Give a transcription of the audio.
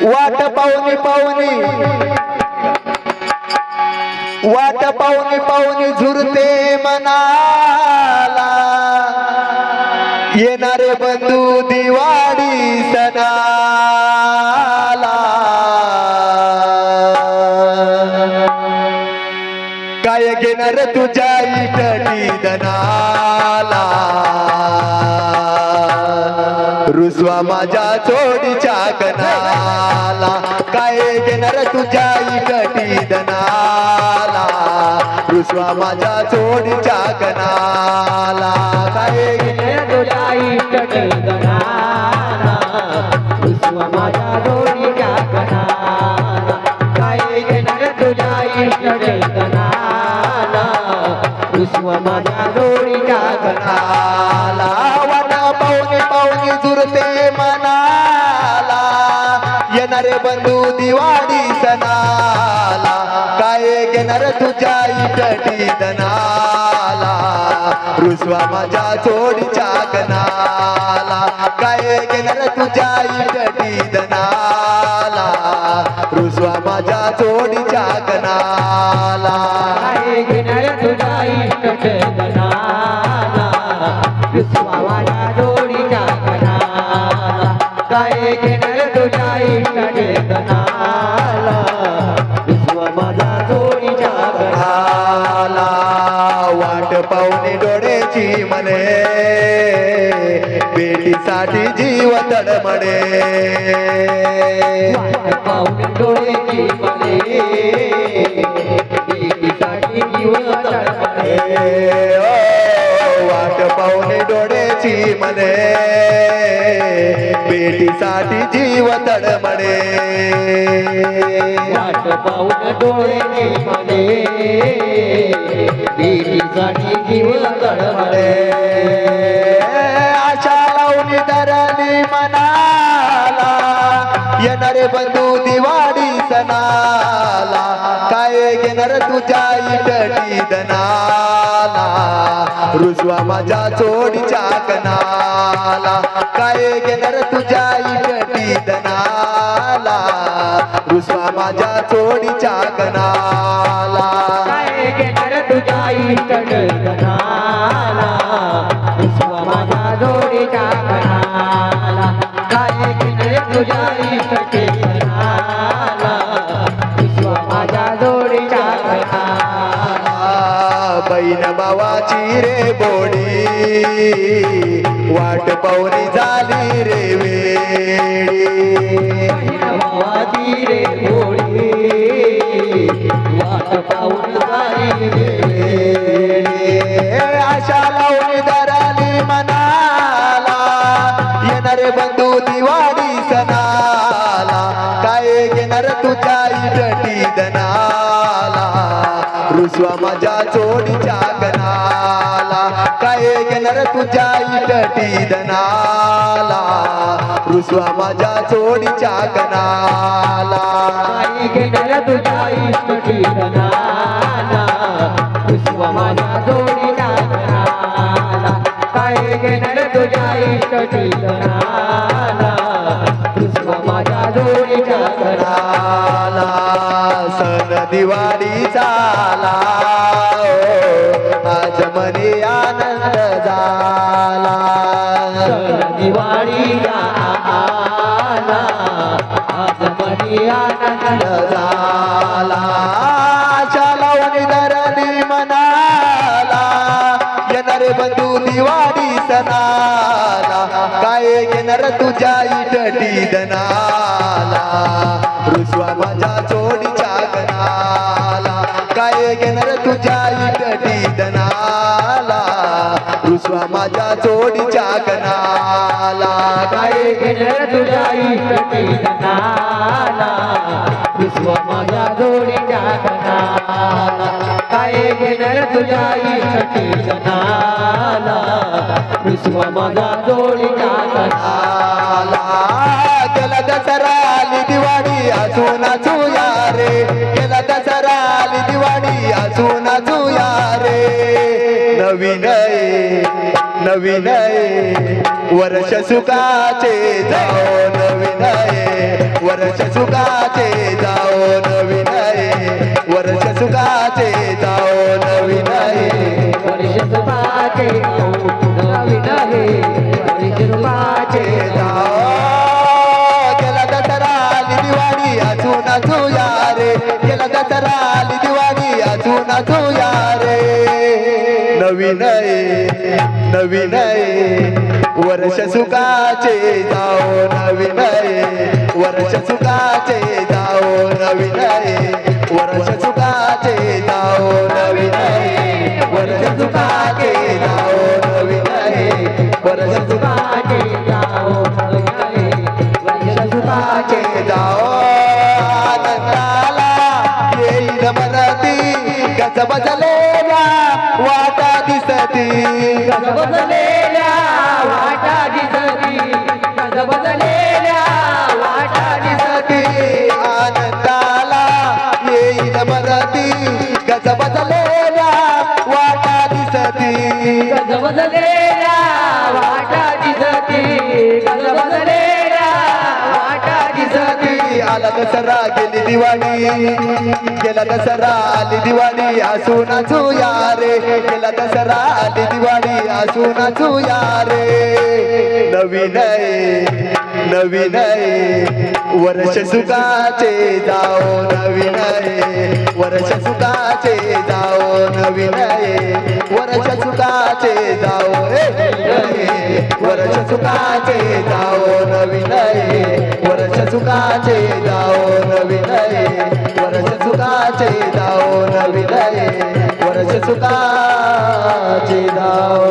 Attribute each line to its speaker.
Speaker 1: वाट पाहुनी पाहुनी वाट पाहुनी पाहुनी झुरते मनाला येणारे बंधू दिवाळी सणाला काय घेणार तुझ्या इटली दनाला रुसवा माझ्या जोडीच्या गणाला काय घेणार तुझ्या इटली दनाला रुसवा माझ्या जोडीच्या गणाला काय
Speaker 2: घेणार तुझ्या इटली दनाला रुसवा माझ्या जोडीच्या गणाला काय घेणार तुझ्या इटली दनाला रुसवा माझ्या जोडीच्या गणाला
Speaker 1: वाटा पाहुणी पाहुणी झुरते मनाला येणारे बंधू दिवाळी सणाला काय घेणार तुझ्या इटली दनाला रुसवा माझ्या जोडीच्या गणाला काय घेणार तुझ्या इटली दनाला रुसवा माझ्या जोडीच्या गणाला
Speaker 2: काय घेणार तुझ्या इटली दनाला रुसवा माझ्या जोडीच्या गणाला काय घेणार तुझ्या इटली दनाला रुसवा माझ्या जोडीच्या
Speaker 1: गणाला वाट पाहुणे डोळ्याची मने बेटीसाठी जीव तडमडे
Speaker 2: पाहुणे डोळ्याची मने बेटीसाठी जीव तडमडे
Speaker 1: वाट पाहुणे डोळ्याची मने बेटीसाठी जीव तडमडे
Speaker 2: वाट पाहुणे डोळ्याची मने बेटीसाठी जीव तडमडे
Speaker 1: आशा लावून धरली मनाला येणारे बंधू दिवाळी सणाला काय घेणार तुझ्या इटली दनाला रुसवा माझ्या जोडीच्या गणाला काय घेणार तुझ्या इटली दनाला रुसवा माझ्या जोडीच्या गणाला
Speaker 2: काय घेणार तुझ्या इटली दनाला रुसवा माझ्या जोडीच्या गणाला काय घेणार तुझ्या इटली दनाला रुसवा माझ्या जोडीच्या गणाला
Speaker 1: बहीण भावाची रे बोडी वाट पाहुणी झाली रे वेडी
Speaker 2: भावाची रे भोळी वाट पाहून झाली रे
Speaker 1: आशा लावून धरली मनाला येणारे बंधू दिवाळी सणाला काय घेणार तुझ्या इटली दनाला रुसवा माझ्या जोडीच्या गणाला काय घेणार तुझ्या इटली दनाला रुसवा माझ्या जोडीच्या गणाला
Speaker 2: काय घेणार तुझ्या इटली दनाला रुसवा माझ्या जोडीच्या गणाला काय घेणार तुझ्या इटली दनाला रुसवा माझ्या जोडीच्या गणाला
Speaker 1: सण दिवाळी झाला आज मने आनंद झाला
Speaker 2: सण दिवाळीला आला आज मनी आनंद
Speaker 1: झाला आशा लावून धरली मनाला येणारे बंधू दिवाळी सणाला काय घेणार तुझ्या इटली दनाला रुसवा माझ्या जोडीच्या गणाला काय घेणार तुझ्या इटली दनाला रुसवा माझ्या जोडीच्या गणाला
Speaker 2: काय घेणार तुझ्या इटली दनाला रुसवा माझ्या जोडीच्या गणाला काय घेणार तुझ्या इटली दनाला रुसवा माझ्या जोडीच्या गणाला
Speaker 1: गेला दसरा आली दिवाळी असून नाचूया रे गेला दसरा आली दिवाळी असून नाचूया रे नवीन आहे नवीन आहे वर्ष सुखाचे जाओ नवीन आहे वर्ष सुखाचे जाओ नवीन आहे वर्ष सुखाचे जाओ नवीन आहे
Speaker 2: वर्ष सुखाचे नवीन आहे वर्ष सुखाचे
Speaker 1: जाओ गेला दसरा आली दिवाळी अजून नाचूया रे गेला दसरा आली दिवाळी अजून नाचूया रे नवीन आहे नवीन आहे वर्ष सुखाचे जाओ नवीन आहे वर्ष सुखाचे जाओ नवीन आहे वर्ष सुखाचे जाओ नवीन आहे वर्ष सुखाचे जाओ नवीन आहे वर्ष सुखाचे जाओ नवीन आहे वर्ष सुखाचे जाओ आनंदाला येईल मनाती गज बजलेल्या वाटा दिसती
Speaker 2: गज बजलेल्या वाटा दिसती गज बजलेल्या वाटा दिसती
Speaker 1: आनंदाला येईल मनाती गज बजलेल्या वाटा दिसती
Speaker 2: गज बजलेल्या वाटा दिसती गज बजलेल्या वाटा दिसती
Speaker 1: आला दसरा गेली दिवाळी गेला दसरा आली दिवाळी असू नाचूया रे गेला दसरा आली दिवाळी असू नाचूया रे नवीन आहे नवीन आहे वर्ष सुखाचे जाओ नवीन आहे वर्ष सुखाचे जाओ नवीन आहे वर्ष सुखाचे जाओ वर्ष सुखाचे जाओ नवीन आहे वर्ष सुखाचे जाओ नवीन आहे वर्ष सुखाचे जाओ नवीन आहे वर्ष सुखाचे जाओ